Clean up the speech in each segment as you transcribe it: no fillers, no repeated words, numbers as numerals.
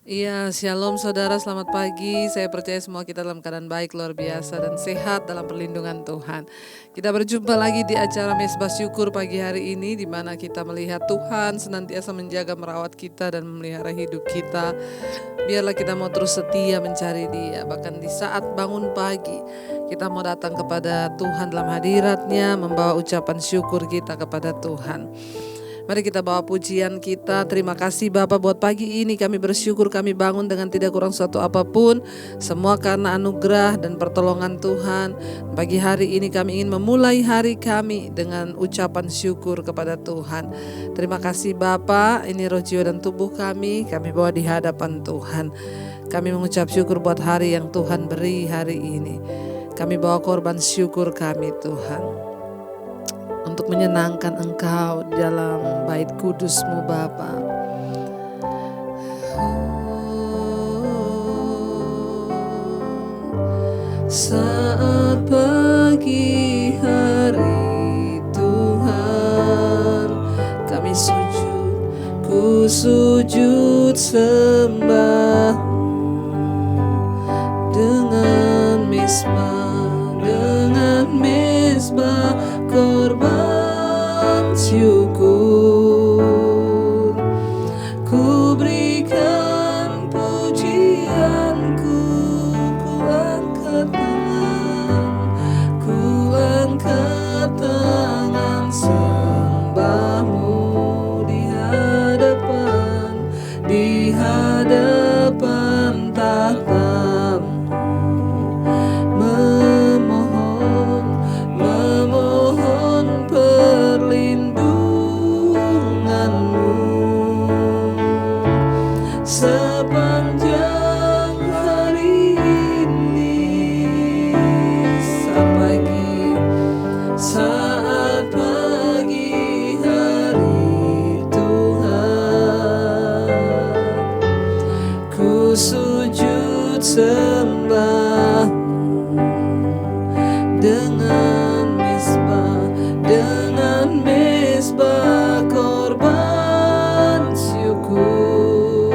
Iya, shalom saudara, selamat pagi. Saya percaya semua kita dalam keadaan baik, luar biasa, dan sehat dalam perlindungan Tuhan. Kita berjumpa lagi di acara Mesbah Syukur pagi hari ini, di mana kita melihat Tuhan senantiasa menjaga, merawat kita, dan memelihara hidup kita. Biarlah kita mau terus setia mencari Dia, bahkan di saat bangun pagi, kita mau datang kepada Tuhan dalam hadirat-Nya, membawa ucapan syukur kita kepada Tuhan. Mari kita bawa pujian kita. Terima kasih Bapa buat pagi ini. Kami bersyukur kami bangun dengan tidak kurang suatu apapun. Semua karena anugerah dan pertolongan Tuhan. Pagi hari ini kami ingin memulai hari kami dengan ucapan syukur kepada Tuhan. Terima kasih Bapa. Ini roh jiwa dan tubuh kami bawa di hadapan Tuhan. Kami mengucap syukur buat hari yang Tuhan beri hari ini. Kami bawa korban syukur kami Tuhan, untuk menyenangkan Engkau dalam bait kudus-Mu Bapa. Saat pagi hari Tuhan, kami sujud, ku sujud sembah dengan mezbah korban syukur. Ku berikan pujianku, ku angkat tangan sembahmu di hadapan tahta-Mu. Memohon perlindungan-Mu sepanjang hari ini. Saat pagi hari Tuhan, ku sujud sembah dengan mezbah korban syukur.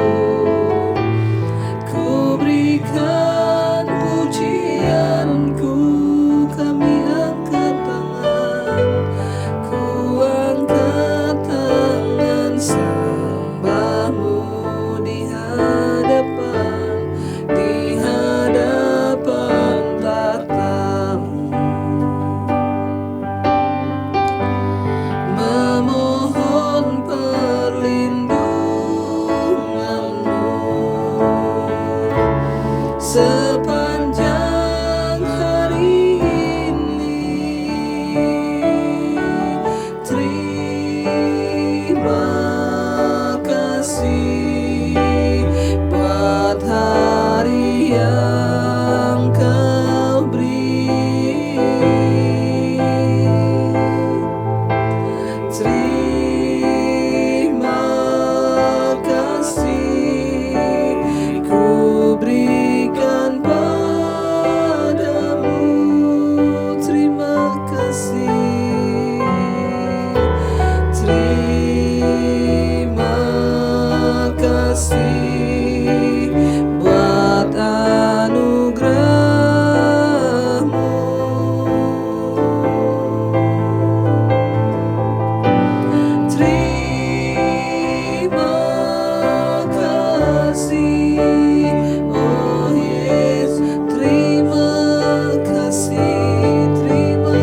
Ku berikan pujianku, kami angkat tangan sembahmu di hadapan tahta-Mu. Memohon perlindungan-Mu sepanjang hari ini. Terima kasih buat hari yang Kau beri. Terima kasih ku berikan padamu. Terima kasih. Terima kasih buat anugerah-Mu. Terima kasih, oh yes. Terima kasih Tuhan. Terima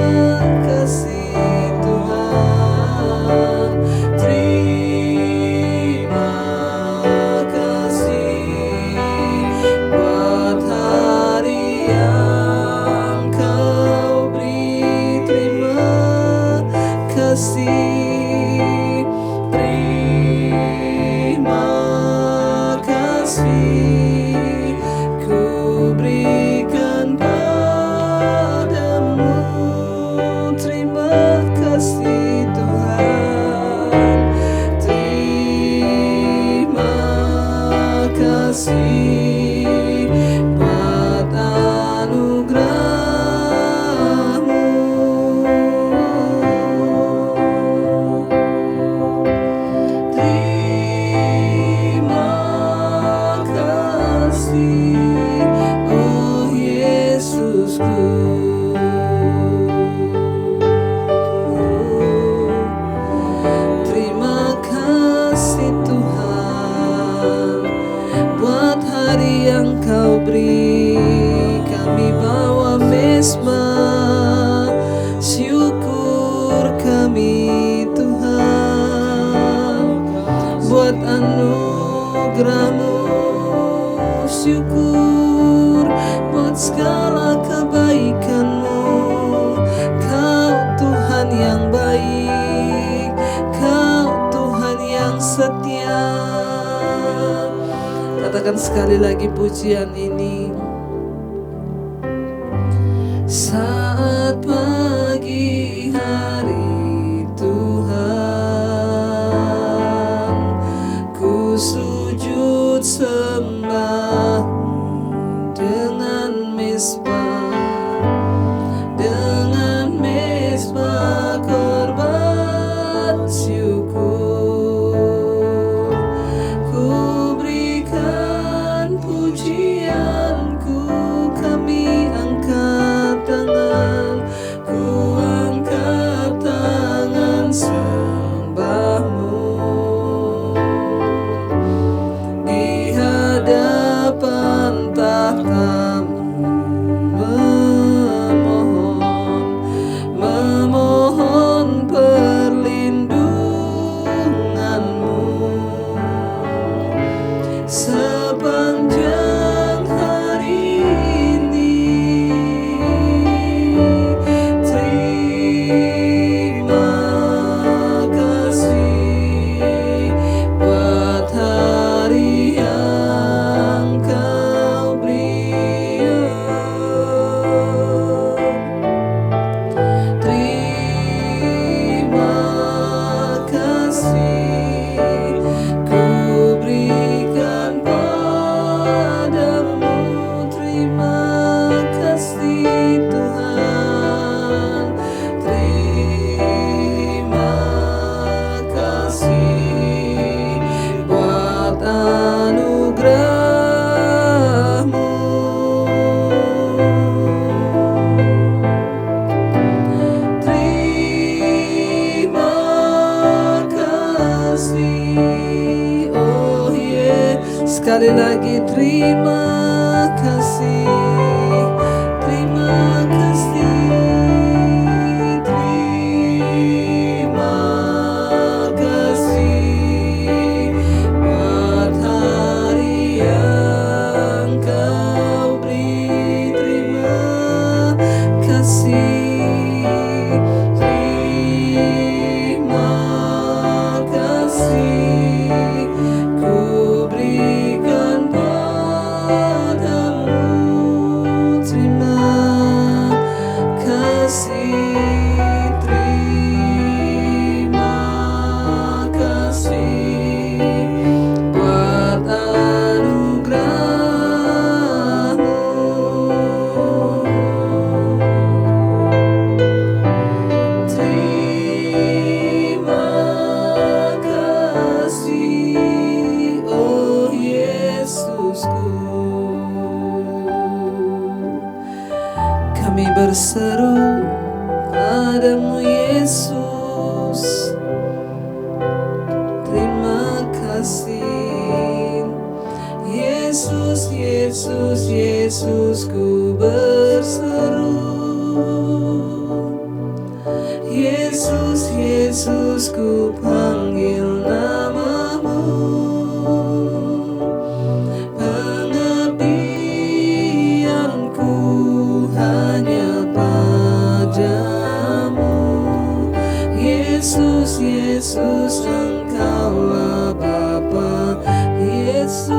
kasih buat hari yang Kau beri. Terima kasih. Terima kasih ku berikan padamu. Terima kasih Tuhan. Terima kasih buat anugerah-Mu. Terima buat anugerah-Mu, syukur buat segala kebaikan-Mu. Kau Tuhan yang baik, Kau Tuhan yang setia. Katakan sekali lagi pujian ini. Saat pagi hari Tuhan, ku sujud sembah dengan mesbah korban syukur. Ku berikan pujianku, kami angkat tangan, ku angkat tangan sembah-Mu di hadapan tahta-Mu, memohon perlindungan-Mu sepanjang hari ini. Terima kasih buat hari yang Kau beri. Terima kasih ku berikan padamu. Terima kasih Tuhan. Terima kasih buat anugerah-Mu. Terima kasih, oh yeah. Sekali lagi terima kasih, terima kasih, terima kasih buat hari yang Kau beri. Terima kasih, terima kasih ku berikan padamu. Terima kasih, terima kasih buat anugerah-Mu. Terima kasih, oh Yesusku. Kami berseru padamu Yesus. Terima kasih Yesus, Yesus, Yesus, ku berseru. Yesus, Yesus, ku panggil nama-Mu. Pengabdianku hanya padamu. Yesus, Yesus, Engkaulah Bapa. Yesus,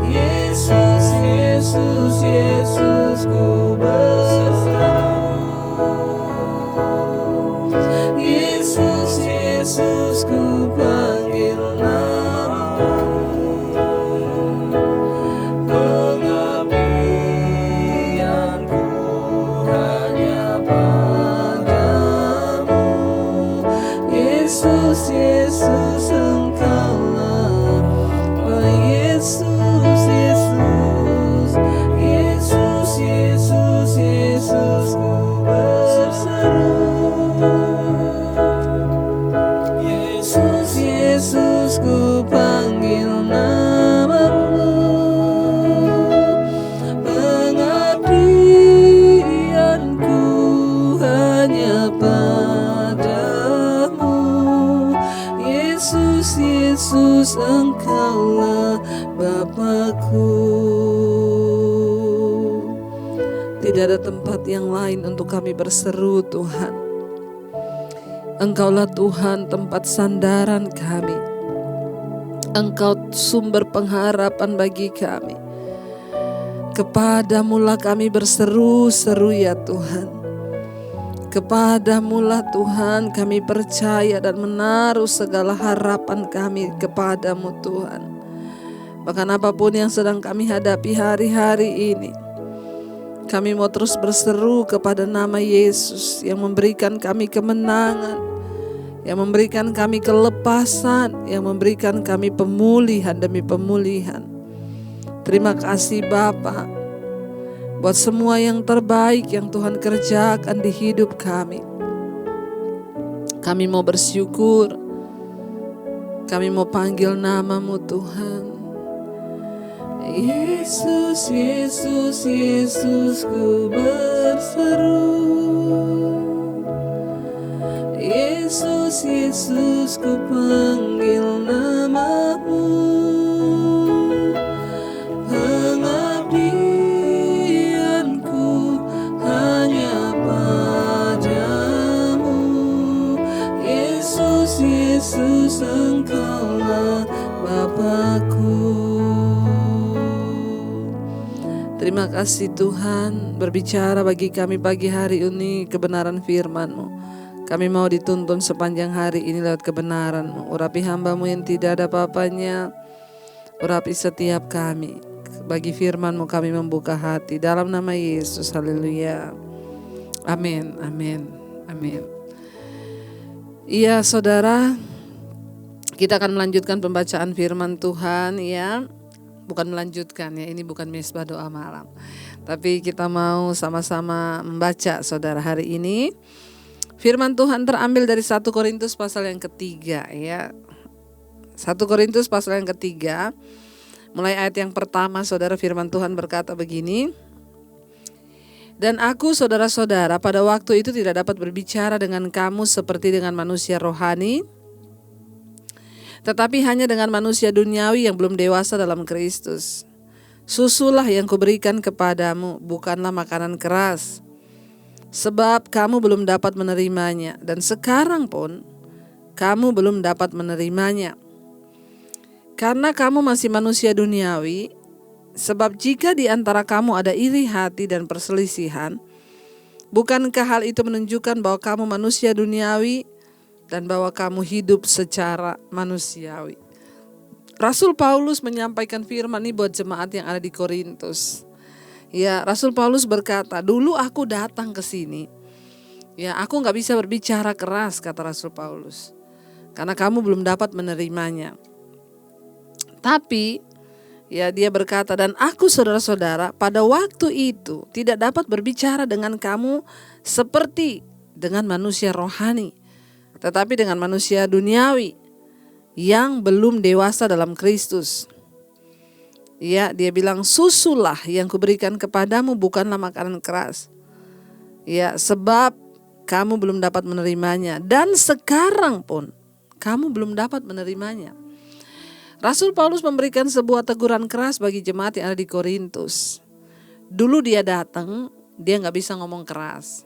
Yesus, Yesus, Yesus, ku berseru. Yesus, Yesus, ku panggil nama-Mu. Pengabdianku hanya padamu. Yesus, Yesus, Engkaulah Bapa. Yesus, Yesus, Yesus, Yesus, Yesus, ku berseru. Yesus, Yesus, ku panggil nama-Mu. Pengabdianku hanya padamu. Yesus, Yesus, Engkaulah Bapa-Ku. Tidak ada tempat yang lain untuk kami berseru, Tuhan. Engkaulah Tuhan, tempat sandaran kami. Engkau sumber pengharapan bagi kami. Kepadamu-lah kami berseru-seru ya Tuhan. Kepadamu-lah Tuhan kami percaya dan menaruh segala harapan kami kepadamu Tuhan. Bahkan apapun yang sedang kami hadapi hari-hari ini, kami mau terus berseru kepada nama Yesus yang memberikan kami kemenangan, yang memberikan kami kelepasan, yang memberikan kami pemulihan demi pemulihan. Terima kasih Bapa buat semua yang terbaik yang Tuhan kerjakan di hidup kami. Kami mau bersyukur, kami mau panggil namamu Tuhan. Yesus, Yesus, Yesus, ku berseru. Yesus, Yesus, ku panggil namamu. Pengabdianku hanya padamu. Yesus, Yesus, Engkaulah Bapa-Ku. Terima kasih Tuhan berbicara bagi kami pagi hari ini kebenaran firman-Mu. Kami mau dituntun sepanjang hari ini lewat kebenaran-Mu. Urapi hamba-Mu yang tidak ada apa-apanya. Urapi setiap kami. Bagi firman-Mu kami membuka hati. Dalam nama Yesus, haleluya. Amin, amin, amin. Iya saudara, kita akan melanjutkan pembacaan firman Tuhan ya. Bukan melanjutkan ya, ini bukan mesbah doa malam. Tapi kita mau sama-sama membaca saudara hari ini. Firman Tuhan terambil dari 1 Korintus pasal yang ketiga ya. 1 Korintus pasal yang ketiga. Mulai ayat yang pertama saudara, firman Tuhan berkata begini. Dan aku saudara-saudara pada waktu itu tidak dapat berbicara dengan kamu seperti dengan manusia rohani, tetapi hanya dengan manusia duniawi yang belum dewasa dalam Kristus. Susulah yang kuberikan kepadamu, bukanlah makanan keras, sebab kamu belum dapat menerimanya, dan sekarang pun kamu belum dapat menerimanya. Karena kamu masih manusia duniawi, sebab jika di antara kamu ada iri hati dan perselisihan, bukankah hal itu menunjukkan bahwa kamu manusia duniawi dan bahwa kamu hidup secara manusiawi? Rasul Paulus menyampaikan firman ini buat jemaat yang ada di Korintus. Ya, Rasul Paulus berkata, dulu aku datang ke sini, ya aku gak bisa berbicara keras, kata Rasul Paulus, karena kamu belum dapat menerimanya. Tapi ya dia berkata, dan aku saudara-saudara pada waktu itu tidak dapat berbicara dengan kamu seperti dengan manusia rohani, tetapi dengan manusia duniawi yang belum dewasa dalam Kristus. Ya, dia bilang, susulah yang kuberikan kepadamu bukanlah makanan keras. Ya, sebab kamu belum dapat menerimanya, dan sekarang pun kamu belum dapat menerimanya. Rasul Paulus memberikan sebuah teguran keras bagi jemaat yang ada di Korintus. Dulu dia datang, dia gak bisa ngomong keras.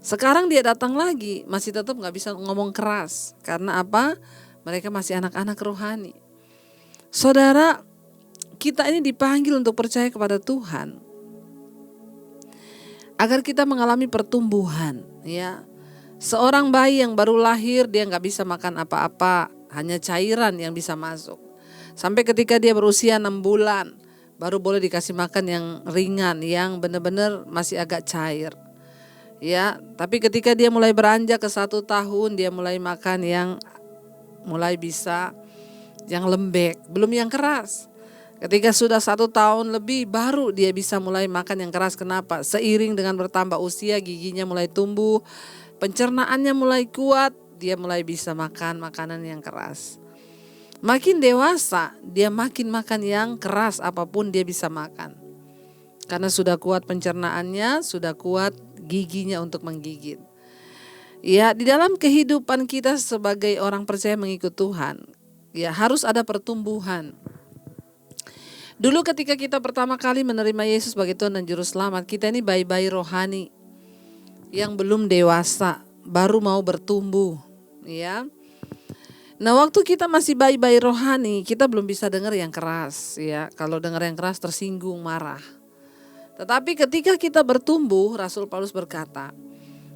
Sekarang dia datang lagi, masih tetap gak bisa ngomong keras. Karena apa? Mereka masih anak-anak rohani. Saudara, kita ini dipanggil untuk percaya kepada Tuhan, agar kita mengalami pertumbuhan. Ya, seorang bayi yang baru lahir, dia gak bisa makan apa-apa, hanya cairan yang bisa masuk. Sampai ketika dia berusia 6 bulan, baru boleh dikasih makan yang ringan, yang benar-benar masih agak cair. Ya, tapi ketika dia mulai beranjak ke 1 tahun, dia mulai makan yang mulai bisa yang lembek, belum yang keras. Ketika sudah 1 tahun lebih, baru dia bisa mulai makan yang keras. Kenapa? Seiring dengan bertambah usia, giginya mulai tumbuh, pencernaannya mulai kuat, dia mulai bisa makan makanan yang keras. Makin dewasa, dia makin makan yang keras, apapun dia bisa makan. Karena sudah kuat pencernaannya, sudah kuat giginya untuk menggigit. Ya, di dalam kehidupan kita sebagai orang percaya mengikut Tuhan, ya harus ada pertumbuhan. Dulu ketika kita pertama kali menerima Yesus sebagai Tuhan dan Juru Selamat, kita ini bayi-bayi rohani yang belum dewasa, baru mau bertumbuh, ya. Nah, waktu kita masih bayi-bayi rohani, kita belum bisa dengar yang keras, ya. Kalau dengar yang keras tersinggung, marah. Tetapi ketika kita bertumbuh, Rasul Paulus berkata,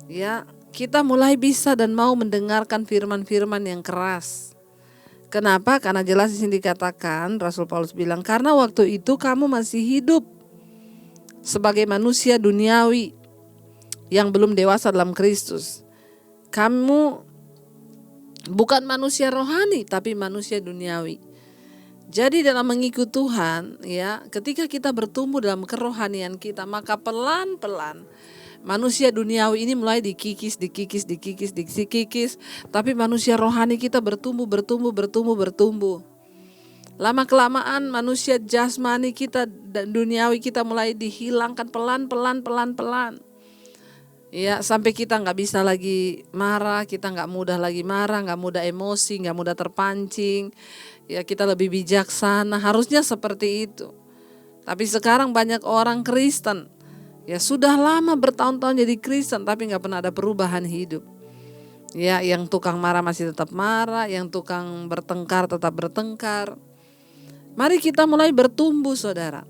ya, kita mulai bisa dan mau mendengarkan firman-firman yang keras. Kenapa? Karena jelas di sini dikatakan, Rasul Paulus bilang, karena waktu itu kamu masih hidup sebagai manusia duniawi yang belum dewasa dalam Kristus. Kamu bukan manusia rohani, tapi manusia duniawi. Jadi dalam mengikut Tuhan, ya, ketika kita bertumbuh dalam kerohanian kita, maka pelan-pelan manusia duniawi ini mulai dikikis, tapi manusia rohani kita bertumbuh. Lama kelamaan manusia jasmani kita dan duniawi kita mulai dihilangkan pelan-pelan. Ya, sampai kita nggak bisa lagi marah, kita nggak mudah lagi marah, nggak mudah emosi, nggak mudah terpancing. Ya, kita lebih bijaksana, harusnya seperti itu. Tapi sekarang banyak orang Kristen, ya sudah lama bertahun-tahun jadi Kristen tapi nggak pernah ada perubahan hidup. Ya, yang tukang marah masih tetap marah, yang tukang bertengkar tetap bertengkar. Mari kita mulai bertumbuh, saudara.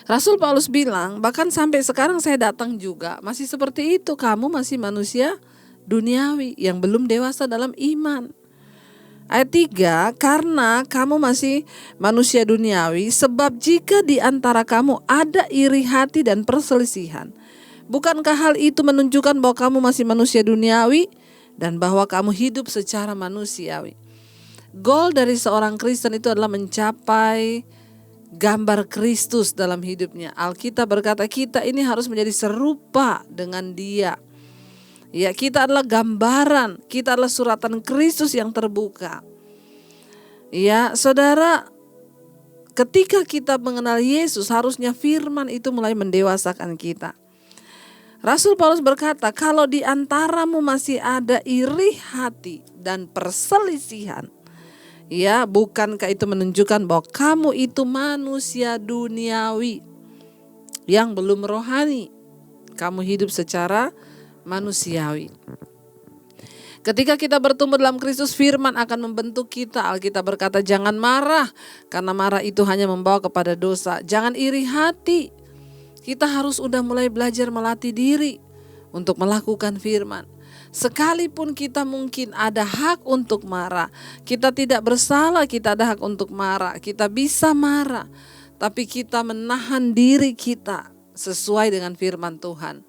Rasul Paulus bilang, bahkan sampai sekarang saya datang juga masih seperti itu, kamu masih manusia duniawi yang belum dewasa dalam iman. Ayat 3, karena kamu masih manusia duniawi, sebab jika di antara kamu ada iri hati dan perselisihan, bukankah hal itu menunjukkan bahwa kamu masih manusia duniawi dan bahwa kamu hidup secara manusiawi? Goal dari seorang Kristen itu adalah mencapai gambar Kristus dalam hidupnya. Alkitab berkata kita ini harus menjadi serupa dengan Dia. Ya, kita adalah gambaran, kita adalah suratan Kristus yang terbuka. Ya, saudara, ketika kita mengenal Yesus, harusnya firman itu mulai mendewasakan kita. Rasul Paulus berkata, kalau di antaramu masih ada iri hati dan perselisihan, ya, bukankah itu menunjukkan bahwa kamu itu manusia duniawi yang belum rohani? Kamu hidup secara manusiawi. Ketika kita bertumbuh dalam Kristus, firman akan membentuk kita. Alkitab berkata jangan marah, karena marah itu hanya membawa kepada dosa. Jangan iri hati. Kita harus udah mulai belajar melatih diri untuk melakukan firman. Sekalipun kita mungkin ada hak untuk marah, kita tidak bersalah, kita ada hak untuk marah, kita bisa marah, tapi kita menahan diri kita sesuai dengan firman Tuhan.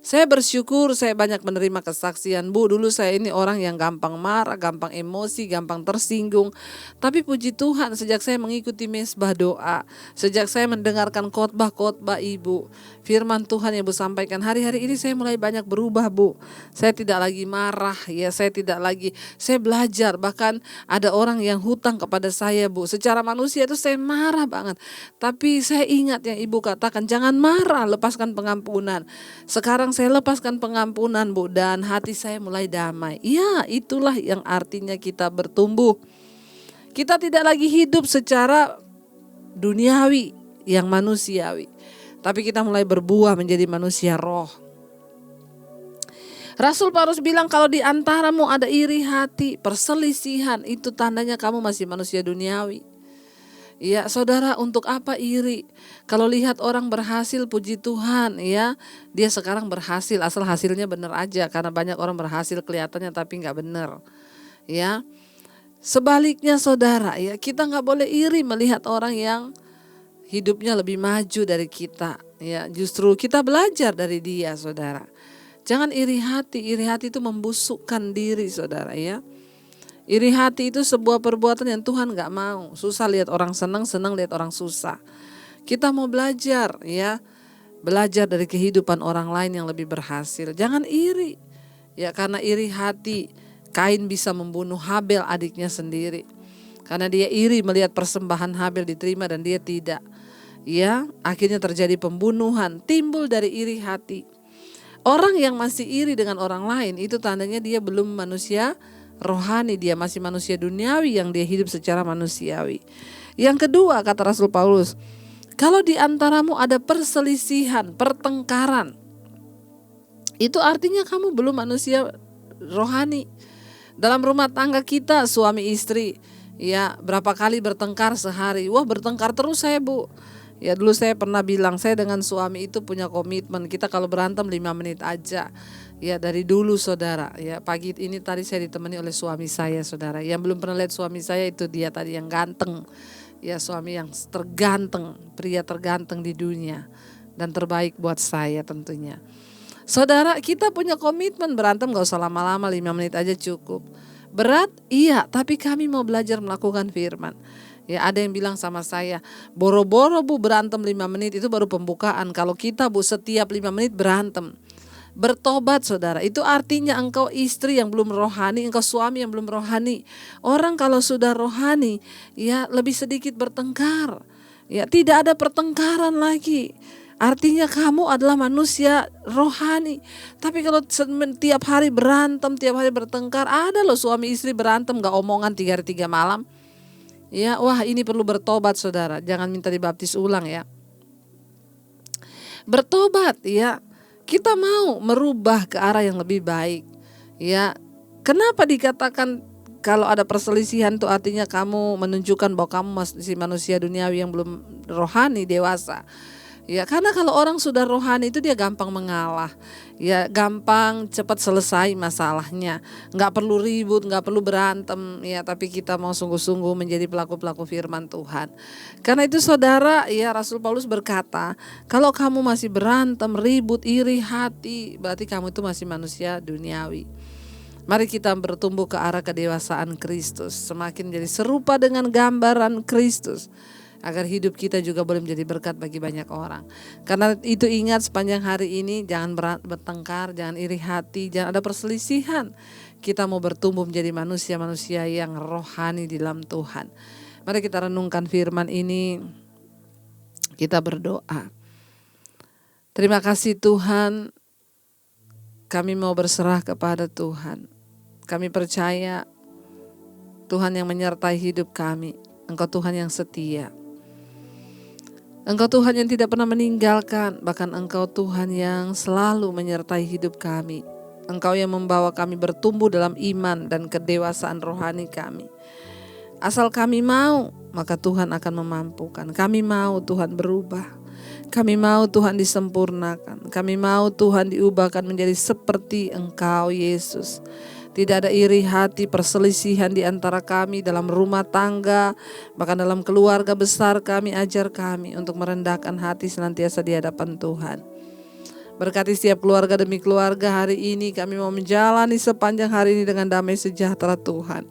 Saya bersyukur saya banyak menerima kesaksian, Bu, dulu saya ini orang yang gampang marah, gampang emosi, gampang tersinggung. Tapi puji Tuhan sejak saya mengikuti mesbah doa, sejak saya mendengarkan khotbah-khotbah Ibu, firman Tuhan yang Bu sampaikan, hari-hari ini saya mulai banyak berubah, Bu. Saya tidak lagi marah, ya, saya belajar. Bahkan ada orang yang hutang kepada saya, Bu. Secara manusia itu saya marah banget. Tapi saya ingat yang Ibu katakan, jangan marah, lepaskan pengampunan. Sekarang saya lepaskan pengampunan, Bu, dan hati saya mulai damai. Ya, itulah yang artinya kita bertumbuh. Kita tidak lagi hidup secara duniawi, yang manusiawi, tapi kita mulai berbuah menjadi manusia roh. Rasul Paulus bilang kalau di antaramu ada iri hati, perselisihan, itu tandanya kamu masih manusia duniawi. Ya, saudara, untuk apa iri? Kalau lihat orang berhasil, puji Tuhan, ya, dia sekarang berhasil, asal hasilnya benar aja. Karena banyak orang berhasil kelihatannya tapi nggak benar. Ya, sebaliknya, saudara, ya, kita nggak boleh iri melihat orang yang hidupnya lebih maju dari kita. Ya, justru kita belajar dari dia, saudara. Jangan iri hati itu membusukkan diri, saudara, ya. Iri hati itu sebuah perbuatan yang Tuhan gak mau. Susah lihat orang senang lihat orang susah. Kita mau belajar, ya, belajar dari kehidupan orang lain yang lebih berhasil. Jangan iri, ya, karena iri hati Kain bisa membunuh Habel, adiknya sendiri, karena dia iri melihat persembahan Habel diterima dan dia tidak. Ya, akhirnya terjadi pembunuhan, timbul dari iri hati. Orang yang masih iri dengan orang lain itu tandanya dia belum manusia rohani, dia masih manusia duniawi yang dia hidup secara manusiawi. Yang kedua, kata Rasul Paulus, kalau di antaramu ada perselisihan, pertengkaran, itu artinya kamu belum manusia rohani. Dalam rumah tangga kita, suami istri, ya berapa kali bertengkar sehari? Wah, bertengkar terus saya, Bu. Ya dulu saya pernah bilang, saya dengan suami itu punya komitmen, kita kalau berantem 5 menit aja. Ya dari dulu saudara, ya pagi ini tadi saya ditemani oleh suami saya saudara. Yang belum pernah lihat suami saya itu dia tadi yang ganteng. Ya suami yang terganteng, pria terganteng di dunia. Dan terbaik buat saya tentunya. Saudara, kita punya komitmen berantem gak usah lama-lama, 5 menit aja cukup. Berat? Iya, tapi kami mau belajar melakukan firman. Ya ada yang bilang sama saya, boro-boro Bu berantem 5 menit itu baru pembukaan. Kalau kita Bu setiap 5 menit berantem. Bertobat saudara, itu artinya engkau istri yang belum rohani, engkau suami yang belum rohani. Orang kalau sudah rohani, ya lebih sedikit bertengkar. Ya tidak ada pertengkaran lagi. Artinya kamu adalah manusia rohani. Tapi kalau tiap hari berantem, tiap hari bertengkar, ada loh suami istri berantem gak omongan 3 hari 3 malam. Ya, wah ini perlu bertobat saudara, jangan minta dibaptis ulang ya. Bertobat ya, kita mau merubah ke arah yang lebih baik. Ya, kenapa dikatakan kalau ada perselisihan itu artinya kamu menunjukkan bahwa kamu masih manusia duniawi yang belum rohani, dewasa. Ya, karena kalau orang sudah rohani itu dia gampang mengalah. Ya, gampang cepat selesai masalahnya. Enggak perlu ribut, enggak perlu berantem ya, tapi kita mau sungguh-sungguh menjadi pelaku-pelaku firman Tuhan. Karena itu saudara, ya Rasul Paulus berkata, kalau kamu masih berantem, ribut, iri hati, berarti kamu itu masih manusia duniawi. Mari kita bertumbuh ke arah kedewasaan Kristus, semakin jadi serupa dengan gambaran Kristus. Agar hidup kita juga boleh menjadi berkat bagi banyak orang. Karena itu ingat sepanjang hari ini jangan bertengkar, jangan iri hati, jangan ada perselisihan. Kita mau bertumbuh menjadi manusia-manusia yang rohani di dalam Tuhan. Mari kita renungkan firman ini, kita berdoa. Terima kasih Tuhan, kami mau berserah kepada Tuhan. Kami percaya Tuhan yang menyertai hidup kami. Engkau Tuhan yang setia. Engkau Tuhan yang tidak pernah meninggalkan, bahkan Engkau Tuhan yang selalu menyertai hidup kami. Engkau yang membawa kami bertumbuh dalam iman dan kedewasaan rohani kami. Asal kami mau, maka Tuhan akan memampukan. Kami mau Tuhan berubah. Kami mau Tuhan disempurnakan. Kami mau Tuhan diubahkan menjadi seperti Engkau Yesus. Tidak ada iri hati, perselisihan di antara kami dalam rumah tangga, bahkan dalam keluarga besar kami. Ajar kami untuk merendahkan hati senantiasa di hadapan Tuhan. Berkati setiap keluarga demi keluarga hari ini, kami mau menjalani sepanjang hari ini dengan damai sejahtera Tuhan.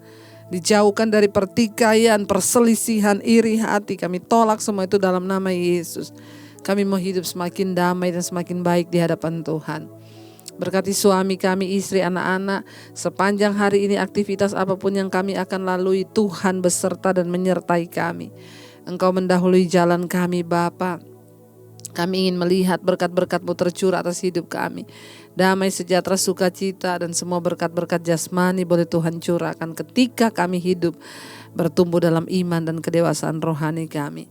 Dijauhkan dari pertikaian, perselisihan, iri hati, kami tolak semua itu dalam nama Yesus. Kami mau hidup semakin damai dan semakin baik di hadapan Tuhan. Berkati suami kami, istri, anak-anak, sepanjang hari ini aktivitas apapun yang kami akan lalui, Tuhan beserta dan menyertai kami. Engkau mendahului jalan kami Bapa. Kami ingin melihat berkat-berkat-Mu tercurah atas hidup kami. Damai, sejahtera, sukacita, dan semua berkat-berkat jasmani boleh Tuhan curahkan ketika kami hidup bertumbuh dalam iman dan kedewasaan rohani kami.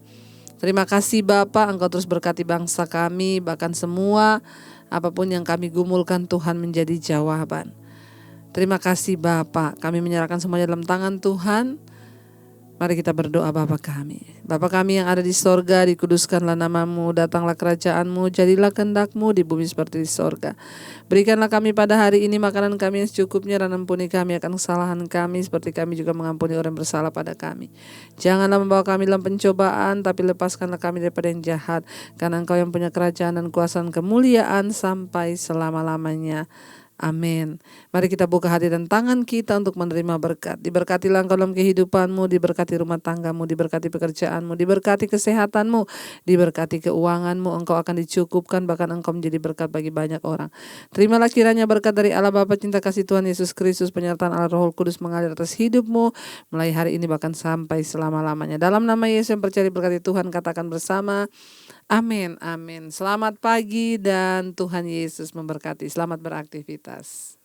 Terima kasih Bapa, Engkau terus berkati bangsa kami, bahkan semua apapun yang kami gumulkan Tuhan menjadi jawaban. Terima kasih Bapa, kami menyerahkan semuanya dalam tangan Tuhan. Mari kita berdoa. Bapa kami yang ada di sorga, dikuduskanlah nama-Mu, datanglah kerajaan-Mu, jadilah kehendak-Mu di bumi seperti di sorga. Berikanlah kami pada hari ini makanan kami yang secukupnya, dan ampuni kami akan kesalahan kami seperti kami juga mengampuni orang yang bersalah pada kami. Janganlah membawa kami dalam pencobaan, tapi lepaskanlah kami daripada yang jahat, karena Engkau yang punya kerajaan dan kuasa dan kemuliaan sampai selama-lamanya. Amin. Mari kita buka hati dan tangan kita untuk menerima berkat. Diberkatilah engkau dalam kehidupanmu, diberkati rumah tanggamu, diberkati pekerjaanmu, diberkati kesehatanmu, diberkati keuanganmu. Engkau akan dicukupkan, bahkan engkau menjadi berkat bagi banyak orang. Terimalah kiranya berkat dari Allah Bapa, cinta kasih Tuhan Yesus Kristus, penyertaan Allah Roh Kudus mengalir atas hidupmu mulai hari ini bahkan sampai selama-lamanya. Dalam nama Yesus yang percaya diberkati Tuhan, katakan bersama, Amin, amin. Selamat pagi dan Tuhan Yesus memberkati. Selamat beraktivitas.